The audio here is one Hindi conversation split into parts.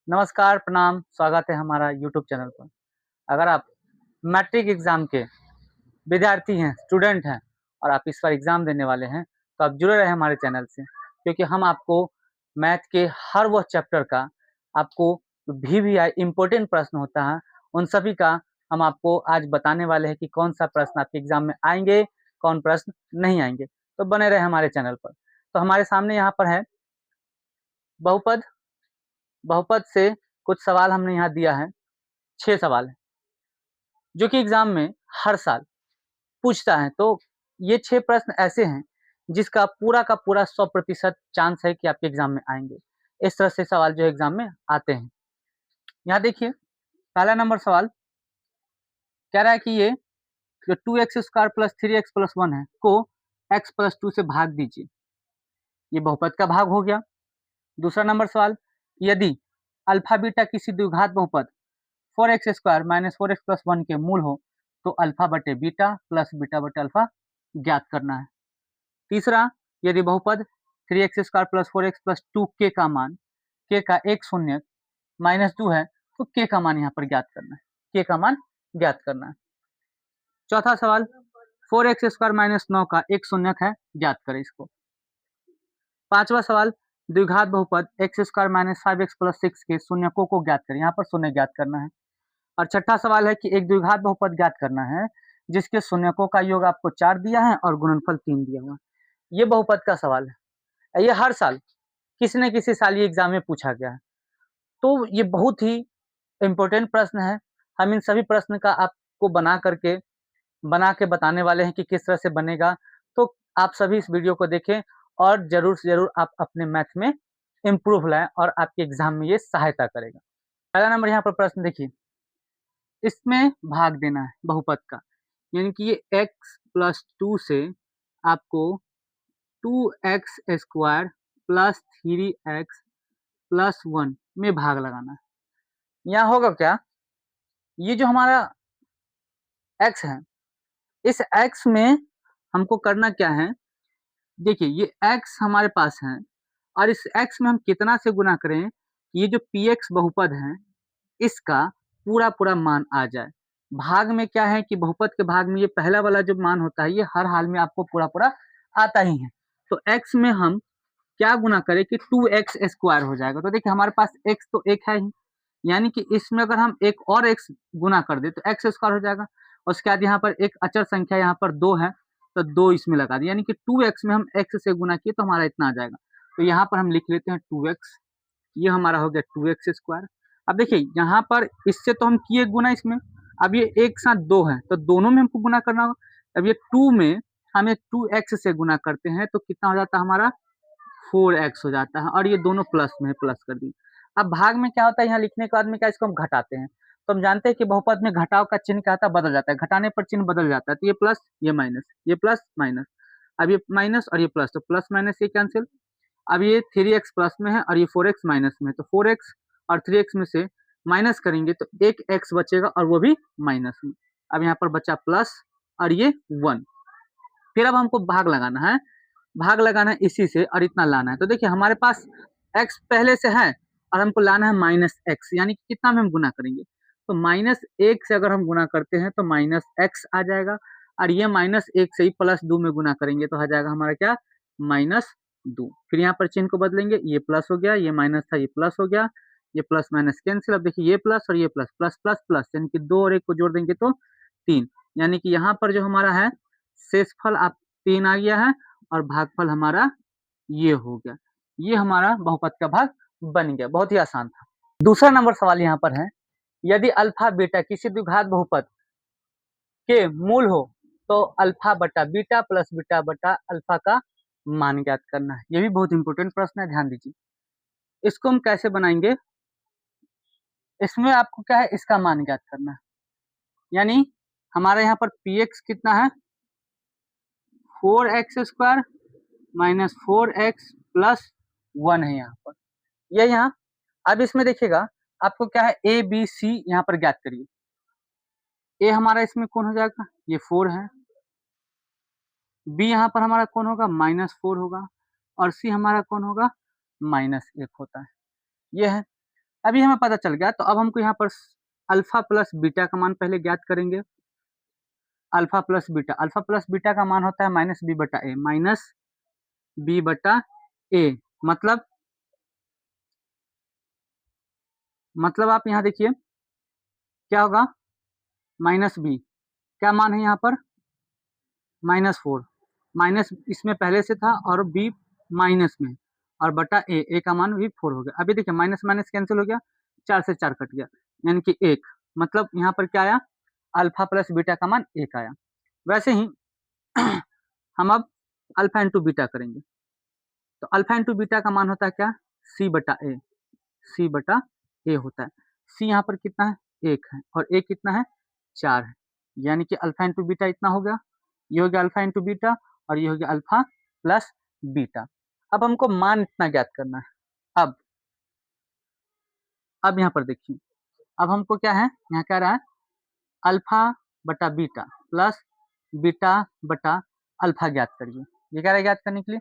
नमस्कार, प्रणाम, स्वागत है हमारा यूट्यूब चैनल पर। अगर आप मैट्रिक एग्ज़ाम के विद्यार्थी हैं, स्टूडेंट हैं और आप इस बार एग्ज़ाम देने वाले हैं, तो आप जुड़े रहें हमारे चैनल से क्योंकि हम आपको मैथ के हर वह चैप्टर का आपको वीवीआई इम्पोर्टेंट प्रश्न होता है, उन सभी का हम आपको आज बताने वाले हैं कि कौन-सा प्रश्न आपके एग्ज़ाम में आएँगे, कौन प्रश्न नहीं आएँगे। तो बने रहें हमारे चैनल पर। तो हमारे सामने यहाँ पर है बहुपद, बहुपद से कुछ सवाल हमने यहाँ दिया है, 6 सवाल हैं, जो कि एग्ज़ाम में हर साल पूछता है। तो ये 6 प्रश्न ऐसे हैं, जिसका पूरा का पूरा 100% चांस है कि आपके एग्ज़ाम में आएँगे। इस तरह से सवाल जो है एग्ज़ाम में आते हैं। यहाँ देखिए, पहला नंबर सवाल कह रहा है कि ये जो 2x² + 3x + 1 है, को x + 2 से भाग दीजिए। ये बहुपद का भाग हो गया। दूसरा नंबर सवाल, यदि अल्फ़ा बीटा किसी द्विघात बहुपद 4x² - 4x + 1 के मूल हो, तो अल्फ़ा बटे बीटा प्लस बीटा बटे अल्फ़ा ज्ञात करना है। तीसरा, यदि बहुपद 3x² + 4x + 2 k का मान k का एक शून्यक -2 है, तो k का मान यहाँ पर ज्ञात करना है। k का मान ज्ञात करना है। चौथा सवाल, 4x² - 9 का एक शून्यक है, ज्ञात करें इसको। पांचवा सवाल, द्विघात बहुपद x² - 5x + 6 के शून्यकों को ज्ञात करें। यहाँ पर शून्य ज्ञात करना है। और छठा सवाल है कि एक द्विघात बहुपद ज्ञात करना है, जिसके शून्यकों का योग आपको 4 दिया है और गुणनफल 3 दिया हुआ है। ये बहुपद का सवाल है। ये हर साल किसी न किसी साल ये एग्ज़ाम में पूछा गया है। तो ये बहुत ही इम्पोर्टेंट प्रश्न है। हम इन सभी प्रश्न का आपको बना के बताने वाले हैं कि किस तरह से बनेगा। तो आप सभी इस वीडियो को देखें और ज़रूर से ज़रूर आप अपने मैथ में इम्प्रूव लाएँ और आपके एग्ज़ाम में ये सहायता करेगा। पहला नंबर यहाँ पर प्रश्न देखिए, इसमें भाग देना है बहुपद का, यानी कि ये x + 2 से आपको 2x² + 3x + 1 में भाग लगाना है। यहाँ होगा क्या, ये जो हमारा x है, इस x में हमको करना क्या है, देखिए ये x हमारे पास है और इस x में हम कितना से गुना करें, ये जो px बहुपद है, इसका पूरा-पूरा मान आ जाए। भाग में क्या है कि बहुपद के भाग में ये पहला वाला जो मान होता है, ये हर हाल में आपको पूरा-पूरा आता ही है। तो x में हम क्या गुना करें कि 2x² हो जाएगा। तो देखिए हमारे पास x तो 1 है ही, यानी कि इसमें अगर हम एक और x गुना कर दें तो x² हो जाएगा। उसके बाद यहाँ पर एक अचर संख्या यहाँ पर 2 है, तो 2 इसमें लगा दिए, यानी कि 2x में हम x से गुना किए तो हमारा इतना आ जाएगा। तो यहाँ पर हम लिख लेते हैं 2x, ये हमारा हो गया 2x²। अब देखिए यहाँ पर इससे तो हम किए गुना इसमें, अब ये एक साथ 2 है, तो दोनों में हमको गुना करना होगा। अब ये 2 में हमें 2x से गुना करते हैं तो कितना हो जाता है हमारा, 4x हो जाता है और ये दोनों प्लस में है, प्लस कर दी। अब भाग में क्या होता है, यहाँ लिखने के बाद में क्या, इसको हम घटाते हैं। तो हम जानते हैं कि बहुपद में घटाव का चिन्ह क्या होता है, बदल जाता है। घटाने पर चिन्ह बदल जाता है, तो ये प्लस, ये माइनस, ये प्लस, माइनस। अब ये माइनस और ये प्लस, तो प्लस माइनस ये कैंसिल। अब ये 3x प्लस में है और ये 4x माइनस में है, तो 4x और 3x में से माइनस करेंगे तो एक x बचेगा और वो भी माइनस में। अब यहाँ पर बचा प्लस और ये 1। फिर अब हमको भाग लगाना है, भाग लगाना है इसी से और इतना लाना है। तो देखिए हमारे पास x पहले से है और हमको लाना है -x, यानी कि कितना में हम गुना करेंगे, तो -1 से अगर हम गुना करते हैं तो -x आ जाएगा और ये -1 से ही +2 में गुना करेंगे तो आ जाएगा हमारा क्या, -2। फिर यहाँ पर चिन्ह को बदलेंगे, ये प्लस हो गया, ये माइनस था, ये प्लस हो गया, ये प्लस माइनस कैंसिल। अब देखिए ये प्लस और ये प्लस, प्लस प्लस प्लस, यानी कि 2 और 1 को जोड़ देंगे तो 3, यानी कि यहाँ पर जो हमारा है शेषफल आप 3 आ गया है और भागफल हमारा ये हो गया। ये हमारा बहुपद का भाग बन गया, बहुत ही आसान था। दूसरा नंबर सवाल यहाँ पर है, यदि अल्फा बीटा किसी द्विघात बहुपद के मूल हो, तो अल्फा बटा बीटा प्लस बीटा बटा अल्फा का मान ज्ञात करना है। ये भी बहुत इंपॉर्टेंट प्रश्न है, ध्यान दीजिए। इसको हम कैसे बनाएंगे, इसमें आपको क्या है, इसका मान ज्ञात करना है। यानी हमारे यहाँ पर px कितना है, 4x² - 4x + 1 है यहाँ पर, ये यहाँ। अब इसमें देखिएगा आपको क्या है, ए बी सी यहाँ पर ज्ञात करिए। ए हमारा इसमें कौन हो जाएगा, ये 4 है। बी यहाँ पर हमारा कौन होगा, -4 होगा और सी हमारा कौन होगा, -1 होता है, ये है। अभी हमें पता चल गया, तो अब हमको यहाँ पर अल्फा प्लस बीटा का मान पहले ज्ञात करेंगे। अल्फा प्लस बीटा का मान होता है माइनस बी बटा ए, माइनस बी बटा ए। मतलब आप यहाँ देखिए क्या होगा, माइनस बी, क्या मान है यहाँ पर -4, माइनस इसमें पहले से था और बी माइनस में, और बटा ए का मान भी 4 हो गया। अभी देखिए माइनस माइनस कैंसिल हो गया, 4 से 4 कट गया, यानी कि 1। मतलब यहाँ पर क्या आया, अल्फा प्लस बीटा का मान 1 आया। वैसे ही हम अब अल्फा इंटू बीटा करेंगे, तो अल्फा इंटू बीटा का मान होता है क्या, सी बटा ए, सी बटा ए होता है। सी यहाँ पर कितना है, 1 है, और ए कितना है, 4 है, यानी कि अल्फा इंटू बीटा इतना हो गया। ये हो गया अल्फा इंटू बीटा, और ये हो गया अल्फा प्लस बीटा। अब हमको मान इतना ज्ञात करना है। अब यहाँ पर देखिए, अब हमको क्या है, यहाँ कह रहा है अल्फा बटा बीटा प्लस बीटा बटा अल्फा ज्ञात करिए। ये कह रहा है ज्ञात करने के लिए।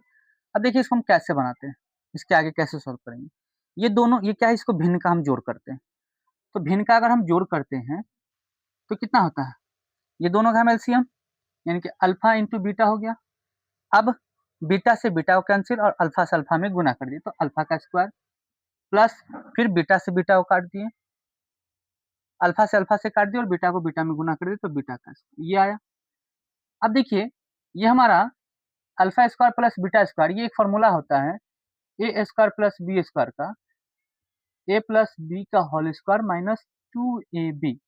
अब देखिए इसको हम कैसे बनाते हैं, इसके आगे कैसे सॉल्व करेंगे। ये दोनों, ये क्या है, इसको भिन्न का हम जोड़ करते हैं। तो भिन्न का अगर हम जोड़ करते हैं तो कितना होता है, ये दोनों का हम एलसीएम, यानी कि अल्फा इंटू बीटा हो गया। अब बीटा से बीटा को कैंसिल और अल्फा से अल्फा में गुना कर दिए, तो अल्फा का स्क्वायर प्लस फिर बीटा से बीटा को काट दिए, अल्फा से अल्फा से काट दिए और बीटा को बीटा में गुना कर दिए, तो बीटा का स्क्वायर ये आया। अब देखिए ये हमारा alpha square plus beta square, ये एक फॉर्मूला होता है ए स्क्वायर प्लस बी स्क्वायर का, ए प्लस बी का होल स्क्वायर माइनस 2ab,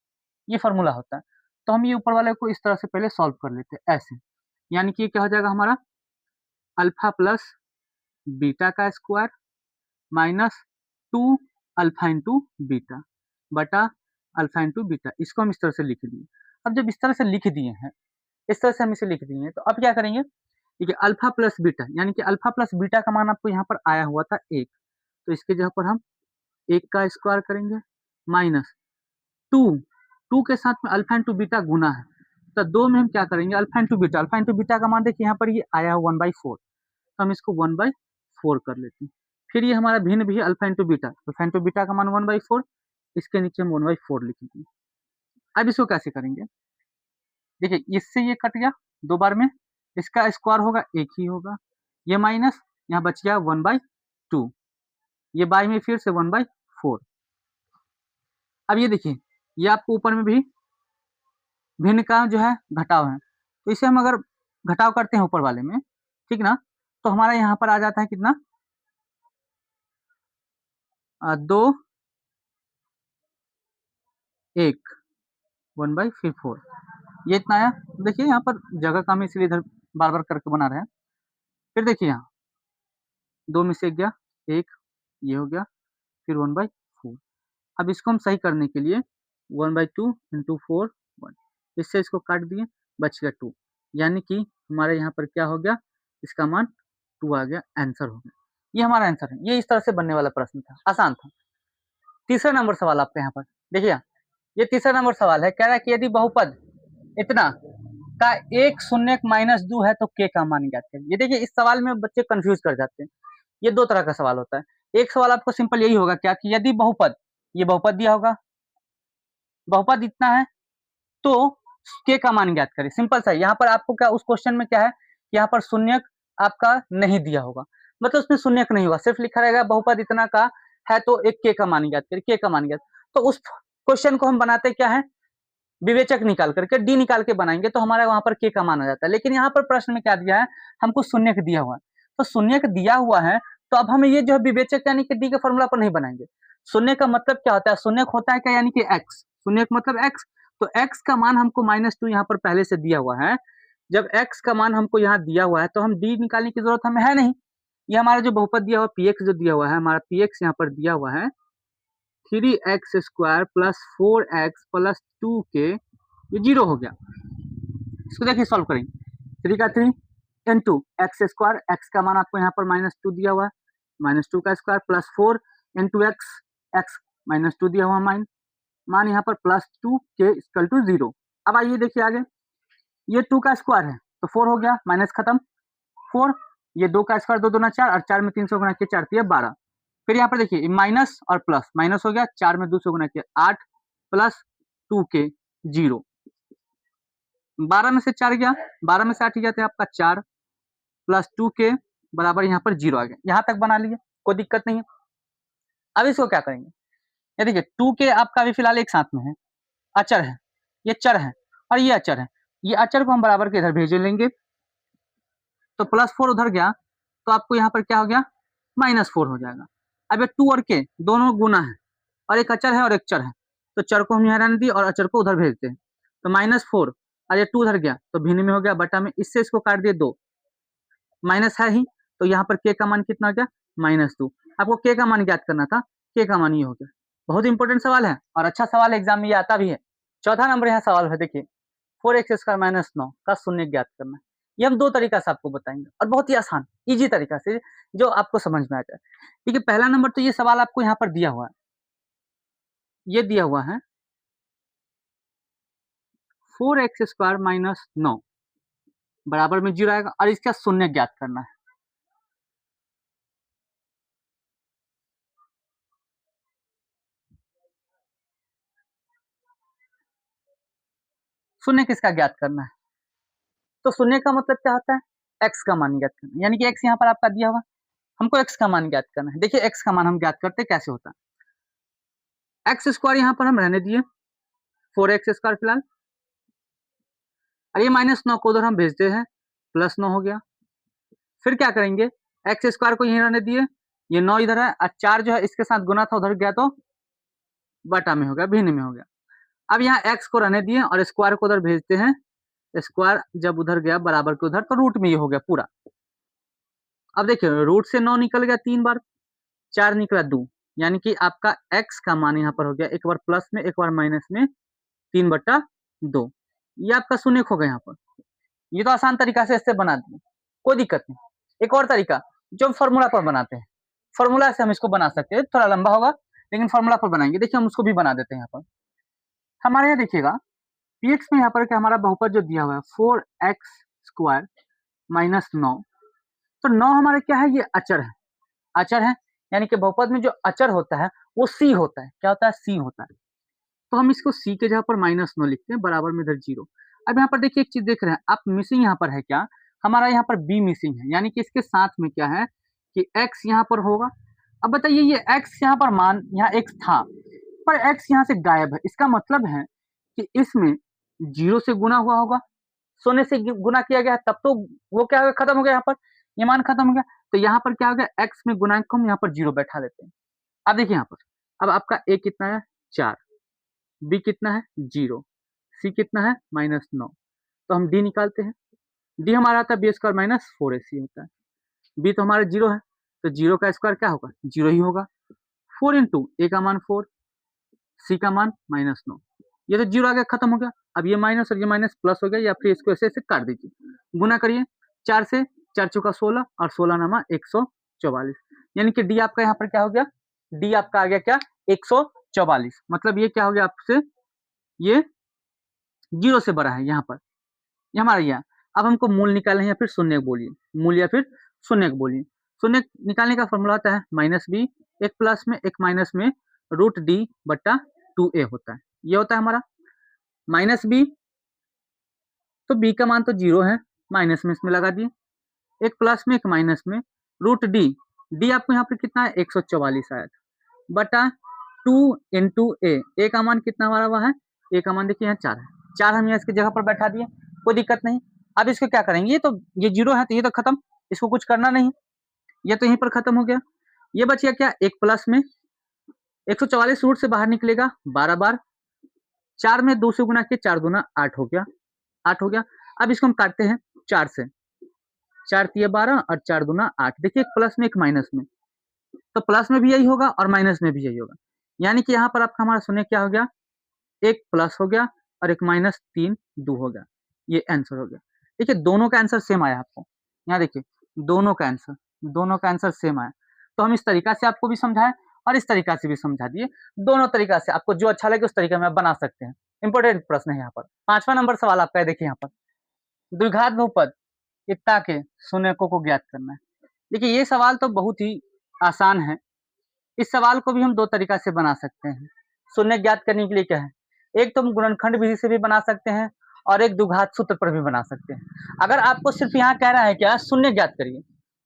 ये फॉर्मूला होता है। तो हम ये ऊपर वाले को इस तरह से पहले सॉल्व कर लेते हैं ऐसे, यानी कि क्या हो जाएगा हमारा अल्फा प्लस बीटा का square minus 2 alpha into beta बटा अल्फा इंटू बीटा। इसको हम इस तरह से लिख दिए। अब जब इस तरह से लिख दिए हैं, इस तरह से हम इसे लिख दिए हैं, तो अब क्या करेंगे, देखिए अल्फा प्लस बीटा, यानी कि अल्फा प्लस बीटा का मान आपको यहाँ पर आया हुआ था 1, तो इसके जगह पर हम 1 का स्क्वायर करेंगे माइनस 2, 2 के साथ में अल्फा इंटू बीटा गुना है, तो 2 में हम क्या करेंगे अल्फा इंटू बीटा का मान देखिए यहाँ पर ये आया 1/4, तो हम इसको 1/4 कर लेते हैं। फिर ये हमारा भिन्न भी है अल्फा इंटू बीटा का मान 1/4, इसके नीचे हम 1/4 लिखेंगे। अब इसको कैसे करेंगे, देखिए इससे ये कट गया 2 बार में, इसका स्क्वायर होगा 1 ही होगा, ये माइनस यहाँ बच गया 1/2, ये बाई में फिर से 1/4। अब ये देखिए ये आपको ऊपर में भी भिन्न का जो है घटाव है, तो इसे हम अगर घटाव करते हैं ऊपर वाले में, ठीक ना, तो हमारा यहाँ पर आ जाता है कितना 2 1 1/4, ये इतना आया। देखिए यहाँ पर जगह कम है इसलिए इधर बार बार करके बना रहे हैं। फिर देखिए यहाँ 2 में से गया 1, ये हो गया, फिर 1/4। अब इसको हम सही करने के लिए 1/2 इंटू 4 1, इससे इसको काट दिए, बच गया 2, यानी कि हमारे यहाँ पर क्या हो गया, इसका मान 2 आ गया, आंसर हो गया। ये हमारा आंसर है। ये इस तरह से बनने वाला प्रश्न था, आसान था। तीसरा नंबर सवाल आपके यहाँ पर देखिए, ये तीसरा नंबर सवाल है, कह रहा है कि यदि बहुपद इतना का एक शून्य माइनस 2 है तो के का मान ज्ञात करिए। ये देखिए इस सवाल में बच्चे कंफ्यूज कर जाते हैं। ये 2 तरह का सवाल होता है। एक सवाल आपको सिंपल यही होगा क्या, कि यदि बहुपद, ये बहुपद दिया होगा, बहुपद इतना है तो के का मान ज्ञात करें, सिंपल सा। यहाँ पर आपको क्या, उस क्वेश्चन में क्या है, यहाँ पर शून्य आपका नहीं दिया होगा, मतलब उसमें शून्य नहीं होगा, सिर्फ लिखा रहेगा बहुपद इतना का है तो एक के का मान ज्ञात करें, के का मान ज्ञात। तो उस क्वेश्चन को हम बनाते क्या है, विवेचक निकाल करके डी निकाल के बनाएंगे, तो हमारा वहां पर के का मान आ जाता है। लेकिन यहाँ पर प्रश्न में क्या दिया है, हमको शून्य दिया हुआ है, तो शून्य दिया हुआ है, तो अब हमें ये जो है विवेचक यानी कि डी के फॉर्मूला पर नहीं बनाएंगे। शून्य का मतलब क्या होता है, शून्य होता है क्या, यानी कि एक्स, शून्य मतलब एक्स, तो एक्स का मान हमको -2 यहाँ पर पहले से दिया हुआ है। जब एक्स का मान हमको यहाँ दिया हुआ है तो हम डी निकालने की जरूरत हमें है नहीं। ये हमारा जो बहुपद दिया हुआ पी एक्स जो दिया हुआ है, हमारा पी एक्स यहाँ पर दिया हुआ है 3x² plus 4x plus 2k, ये 0 हो गया। इसको देखिए सॉल्व करेंगे, 3 का 3 इंटू x², x का मान आपको यहाँ पर -2 दिया हुआ है, -2 का square plus 4 into x, x -2 दिया हुआ मान यहाँ पर +2 के इक्वल टू 0। अब आइए देखिए आगे, ये 2 का स्क्वायर है तो 4 हो गया, माइनस खत्म 4, ये 2 का स्क्वायर 2 दूना 4 और 4 में 300 गुणा के 4 12, फिर यहाँ पर देखिए माइनस और प्लस, माइनस हो गया 4 में 2 से गुना किया 8 प्लस 2 के 0, 12 में से 4 गया, 12 में से 8 गया तो आपका 4 प्लस 2 के बराबर यहाँ पर 0 आ गया। यहाँ तक बना लिए, कोई दिक्कत नहीं है। अब इसको क्या करेंगे, ये देखिए 2 के आपका अभी फिलहाल एक साथ में है, अचर है, ये चर है और ये अचर है, ये अचर को हम बराबर के इधर भेज लेंगे, तो +4 उधर गया तो आपको यहाँ पर क्या हो गया, -4 हो जाएगा। अब ये 2 और के दोनों गुना है और एक अचर है और एक चर है, तो चर को हम यहाँ रहने दिए और अचर को उधर भेजते हैं, तो -4 और ये 2 उधर गया तो भिन्न में हो गया, बटा में इससे इसको काट दिए 2, माइनस है ही, तो यहाँ पर के का मान कितना हो गया, -2। आपको के का मान ज्ञात करना था, के का मान ये हो गया। बहुत इंपॉर्टेंट सवाल है और अच्छा सवाल एग्जाम में ये आता भी है। चौथा नंबर यहाँ सवाल है, देखिए 4x² - 9 का शून्य ज्ञात करना है। ये हम दो तरीका से आपको बताएंगे और बहुत ही आसान इजी तरीका से जो आपको समझ में आ जाए। ठीक है, पहला नंबर तो ये सवाल आपको यहाँ पर दिया हुआ है, ये दिया हुआ है 4x² - 9 बराबर में 0 आएगा और इसका शून्य ज्ञात करना है। शून्य किसका ज्ञात करना है, तो शून्य का मतलब क्या होता है, x का मान ज्ञात करना, यानी कि x यहाँ पर आपका दिया हुआ, हमको x का मान ज्ञात करना है। देखिए x का मान हम ज्ञात करते कैसे होता है, x² यहाँ पर हम रहने दिए 4x² फिलहाल, और ये -9 को उधर हम भेजते हैं, +9 हो गया। फिर क्या करेंगे, x² को यहीं रहने दिए, ये 9 इधर है और 4 जो है इसके साथ गुना था उधर गया तो बटा में हो गया, भिन्न में हो गया। अब यहाँ x को रहने दिए और स्क्वायर को उधर भेजते हैं, स्क्वायर जब उधर गया बराबर के उधर तो रूट में ये हो गया पूरा। अब देखिए रूट से 9 निकल गया 3 बार, 4 निकला 2, यानी कि आपका x का मान यहाँ पर हो गया, एक बार प्लस में एक बार माइनस में 3/2, ये आपका शून्य हो गया यहाँ पर। ये तो आसान तरीका से इससे बना दिए, कोई दिक्कत नहीं। एक और तरीका जो फॉर्मूला पर बनाते हैं, फॉर्मूला से हम इसको बना सकते हैं, थोड़ा लंबा होगा लेकिन फॉर्मूला पर बनाएंगे। देखिए हम उसको भी बना देते हैं। यहाँ पर हमारे यहाँ देखिएगा px में यहाँ पर क्या हमारा बहुपद जो दिया हुआ है 4x² - 9, तो 9 हमारे क्या है, ये अचर है, अचर है, यानी कि बहुपद में जो अचर होता है वो c होता है, क्या होता है, c होता है। तो हम इसको c के जगह पर -9 लिखते हैं, बराबर में इधर 0। अब यहाँ पर देखिए एक चीज देख रहे हैं आप, मिसिंग यहाँ पर है क्या, हमारा यहाँ पर b मिसिंग है, यानी कि इसके साथ में क्या है कि x यहाँ पर होगा। अब बताइए ये x यहाँ पर मान, यहाँ x था पर x यहाँ से गायब है, इसका मतलब है कि इसमें 0 से गुना हुआ होगा, सोने से गुना किया गया तब तो वो क्या हो गया, खत्म हो गया, यहाँ पर ये मान खत्म हो गया, तो यहाँ पर क्या हो गया, x में गुणांक को हम यहाँ पर 0 बैठा देते हैं। अब देखिए यहाँ पर, अब आपका a कितना है 4, b कितना है 0, c कितना है -9, तो हम d निकालते हैं, d हमारा आता है b² - 4ac होता है, b तो हमारा 0 है तो 0 का स्क्वायर क्या होगा, 0 ही होगा। 4 इंटू a का मान 4, c का मान -9, ये तो 0 आ गया, खत्म हो गया। अब ये माइनस और ये माइनस प्लस हो गया, या फिर इसको ऐसे ऐसे काट दीजिए, गुना करिए 4 से, 4 चौका 16 और 16 नामा 144, यानी कि डी आपका यहाँ पर क्या हो गया, डी आपका आ गया क्या 144, मतलब ये क्या हो गया आपसे, ये 0 से बड़ा है यहाँ पर, ये हमारा यह। अब हमको मूल निकालना है या फिर शून्य बोलिए, मूल या फिर शून्य बोलिए। शून्य निकालने का फॉर्मूला होता है -b, एक प्लस में एक माइनस में √d/2a होता है, ये होता है हमारा -b, तो b का मान तो 0 है, माइनस में इसमें लगा दिए, एक प्लस में एक माइनस में √d, d आपको यहाँ पर कितना है 144 आया था, बटा 2 इंटू a का मान कितना हमारा हुआ है, a का मान देखिए यहाँ 4 है, 4 हम यहाँ इसकी जगह पर बैठा दिए, कोई दिक्कत नहीं। अब इसको क्या करेंगे, ये तो ये 0 है तो ये तो खत्म, इसको कुछ करना नहीं, ये तो यहीं पर खत्म हो गया। ये बच गया क्या, एक प्लस में 144 रूट से बाहर निकलेगा 12 बार, 4 में 2 से गुना किया 4 दूना 8 हो गया, 8 हो गया। अब इसको हम काटते हैं 4 से, 4 तिया 12 और 4 दूना 8, देखिए एक प्लस में एक माइनस में, तो प्लस में भी यही होगा और माइनस में भी यही होगा, यानी कि यहाँ पर आपका हमारा शून्य क्या हो गया, एक प्लस हो गया और एक माइनस 3 2 हो गया, ये आंसर हो गया। देखिए दोनों का आंसर सेम आया आपको, यहाँ देखिए दोनों का आंसर सेम आया, तो हम इस तरीका से आपको भी समझाएं और इस तरीका से भी समझा दिए, दोनों तरीका से आपको जो अच्छा लगे उस तरीके में आप बना सकते हैं। इंपोर्टेंट प्रश्न है यहाँ पर। 5वां नंबर सवाल आपका है, देखिए यहाँ पर द्विघात बहुपद इत्ता के शून्यकों को ज्ञात करना है। देखिए ये सवाल तो बहुत ही आसान है, इस सवाल को भी हम दो तरीका से बना सकते हैं। शून्य ज्ञात करने के लिए क्या है, एक तो हम गुणनखंड विधि से भी बना सकते हैं और एक द्विघात सूत्र पर भी बना सकते हैं। अगर आपको सिर्फ यहाँ कह रहा है क्या शून्य ज्ञात करिए,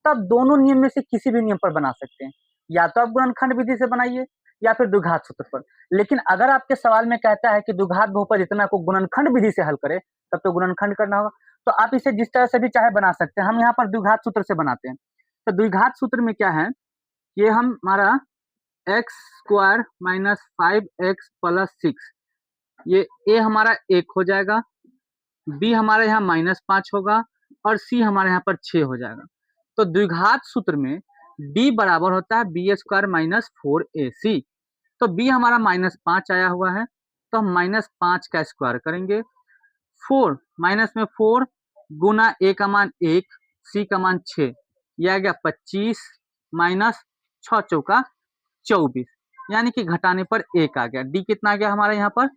तब दोनों नियम में से किसी भी नियम पर बना सकते हैं, या तो आप गुणनखंड विधि से बनाइए या फिर द्विघात सूत्र पर। लेकिन अगर आपके सवाल में कहता है कि द्विघात बहुपद इतना को गुणनखंड विधि से हल करे, तब तो गुणनखंड करना होगा। तो आप इसे जिस तरह से भी चाहे बना सकते हैं। हम यहाँ पर द्विघात सूत्र से बनाते हैं। तो द्विघात सूत्र में क्या है, ये हम हमारा x square minus 5x plus 6, ये ए हमारा 1 हो जाएगा, बी हमारे यहाँ -5 होगा और सी हमारे यहाँ पर 6 हो जाएगा। तो द्विघात सूत्र में d बराबर होता है बी स्क्वायर माइनस 4ac। तो b हमारा -5 आया हुआ है, तो हम -5 का स्क्वायर करेंगे। 4 माइनस में 4 गुना a का मान 1, c का मान 6, यह आ गया 25 माइनस 6 चौका 24, यानी कि घटाने पर 1 आ गया। d कितना आ गया हमारा यहाँ पर,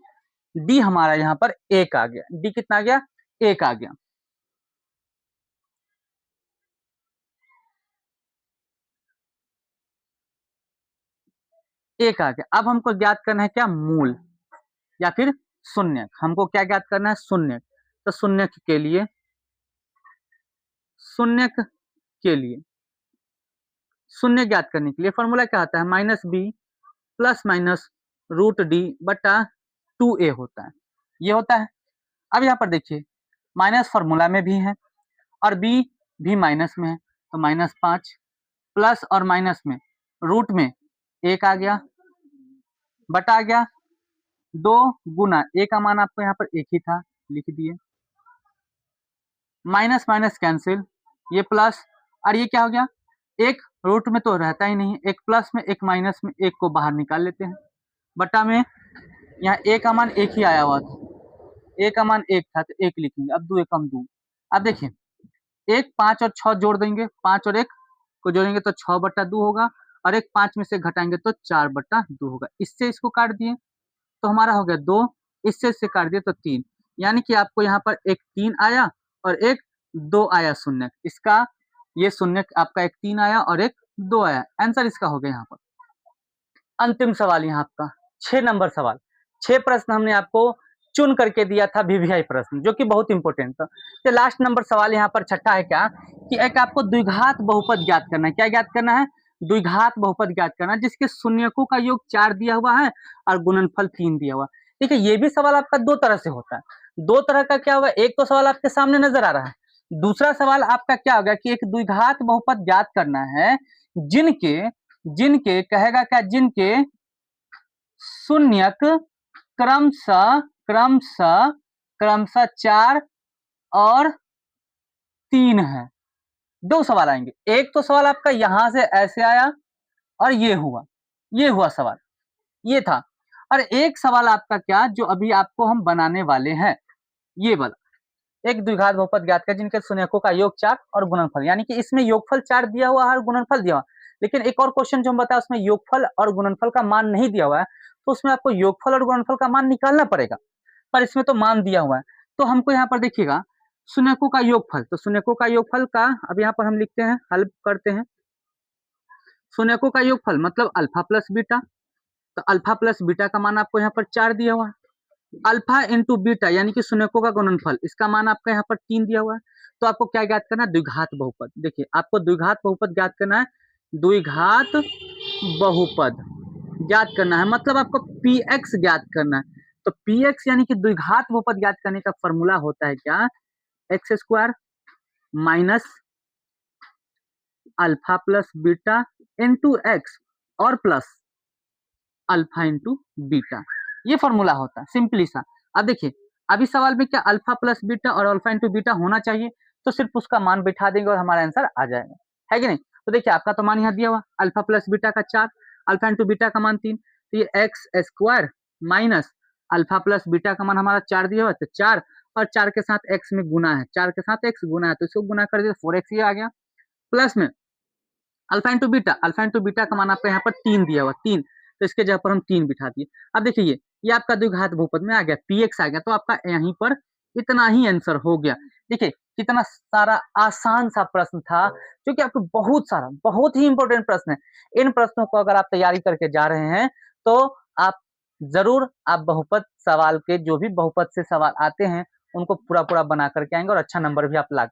d हमारा यहाँ पर 1 आ गया। d कितना आ गया, 1 आ गया। एक आ गया। अब हमको ज्ञात करना है क्या, मूल या फिर शून्य। हमको क्या ज्ञात करना है, शून्य। तो शून्य के लिए शून्य ज्ञात करने के लिए फॉर्मूला क्या होता है, -b प्लस माइनस √d बटा 2a होता है, ये होता है। अब यहाँ पर देखिए माइनस फॉर्मूला में भी है और b भी माइनस में है, तो -5 प्लस और माइनस में रूट में 1 आ गया, बटा आ गया 2 गुना a का मान आपको यहाँ पर 1 ही था, लिख दिए, माइनस माइनस कैंसिल, ये प्लस और ये क्या हो गया, एक रूट में तो रहता ही नहीं, एक प्लस में एक माइनस में एक को बाहर निकाल लेते हैं, बटा में यहाँ a का मान 1 ही आया हुआ था, a का मान 1 था तो 1 लिखेंगे। अब 2 एकम 2। अब देखिए 1 5 और 6 जोड़ देंगे, 5 और 1 को जोड़ेंगे तो 6 बटा 2 होगा और एक 5 में से घटाएंगे तो 4 बटा 2 होगा। इससे इसको काट दिए तो हमारा हो गया 2, इससे काट दिए तो 3, यानी कि आपको यहाँ पर एक 3 आया और एक 2 आया शून्य। इसका ये शून्य आपका एक 3 आया और एक 2 आया, आंसर इसका हो गया यहाँ पर। अंतिम सवाल यहाँ आपका 6 नंबर सवाल। 6 प्रश्न हमने आपको चुन करके दिया था वीवीआई प्रश्न, जो कि बहुत इंपॉर्टेंट था। तो लास्ट नंबर सवाल यहाँ पर छठा है क्या, कि एक आपको द्विघात बहुपद ज्ञात करना है। क्या ज्ञात करना है, द्विघात बहुपद ज्ञात करना है, जिसके शून्यकों का योग 4 दिया हुआ है और गुणनफल 3 दिया हुआ है। ठीक है, ये भी सवाल आपका दो तरह से होता है। दो तरह का क्या हुआ, एक तो सवाल आपके सामने नजर आ रहा है, दूसरा सवाल आपका क्या होगा कि एक द्विघात बहुपद ज्ञात करना है जिनके जिनके कहेगा क्या, जिनके शून्यक क्रमशः क्रमशः क्रमशः 4 और 3 है। दो सवाल आएंगे, एक तो सवाल आपका यहां से ऐसे आया और ये हुआ सवाल, ये था। और एक सवाल आपका क्या, जो अभी आपको हम बनाने वाले हैं, ये वाला, एक द्विघात बहुपद ज्ञात कर जिनके शून्यकों का योग 4 और गुणनफल, यानी कि इसमें योगफल 4 दिया हुआ है और गुणनफल दिया हुआ, लेकिन एक और क्वेश्चन जो हम बताया उसमें योगफल और गुणनफल का मान नहीं दिया हुआ है, तो उसमें आपको योगफल और गुणनफल का मान निकालना पड़ेगा, पर इसमें तो मान दिया हुआ है। तो हमको यहाँ पर देखिएगा शून्यकों का योगफल, तो शून्यकों का योगफल का अब यहाँ पर हम लिखते हैं, हल करते हैं। शून्यकों का योगफल मतलब अल्फा प्लस बीटा, तो अल्फा प्लस बीटा का मान आपको यहाँ पर 4 दिया हुआ है, अल्फा इंटू बीटा यानी कि शून्यकों का गुणनफल, इसका मान आपका यहाँ पर 3 दिया हुआ है। तो आपको क्या ज्ञात करना है, द्विघात बहुपद। देखिए आपको द्विघात बहुपद ज्ञात करना है, द्विघात बहुपद ज्ञात करना है, मतलब आपको px ज्ञात करना है। तो px यानी कि द्विघात बहुपद ज्ञात करने का फॉर्मूला होता है क्या, x square minus alpha plus beta into x और प्लस अल्फा इंटू बीटा, ये फॉर्मूला होता है सिंपली सा। अब देखिए अभी सवाल में क्या अल्फा प्लस बीटा और अल्फा इंटू बीटा होना चाहिए, तो सिर्फ उसका मान बैठा देंगे और हमारा आंसर आ जाएगा, है कि नहीं। तो देखिए आपका तो मान यहाँ दिया हुआ अल्फा प्लस बीटा का 4, अल्फा इंटू बीटा का मान 3, तो ये x square minus alpha plus beta का मान हमारा 4 दिया हुआ, तो 4 और 4 के साथ एक्स में गुना है, 4 के साथ एक्स गुना है, तो इसको गुना कर दिया 4x ये आ गया, प्लस में अल्फा इंटू बीटा का मान आपका यहाँ पर 3 दिया हुआ 3, तो इसके जगह पर हम 3 बिठा दिए। अब देखिए ये आपका द्विघात बहुपद में आ गया, px आ गया, तो आपका यहीं पर इतना ही आंसर हो गया। देखिए कितना सारा आसान सा प्रश्न था, जो कि आपको बहुत सारा, बहुत ही इम्पोर्टेंट प्रश्न है। इन प्रश्नों को अगर आप तैयारी करके जा रहे हैं, तो आप ज़रूर आप बहुपद सवाल के जो भी बहुपद से सवाल आते हैं, उनको पूरा-पूरा बना कर के आएँगे और अच्छा नंबर भी आप ला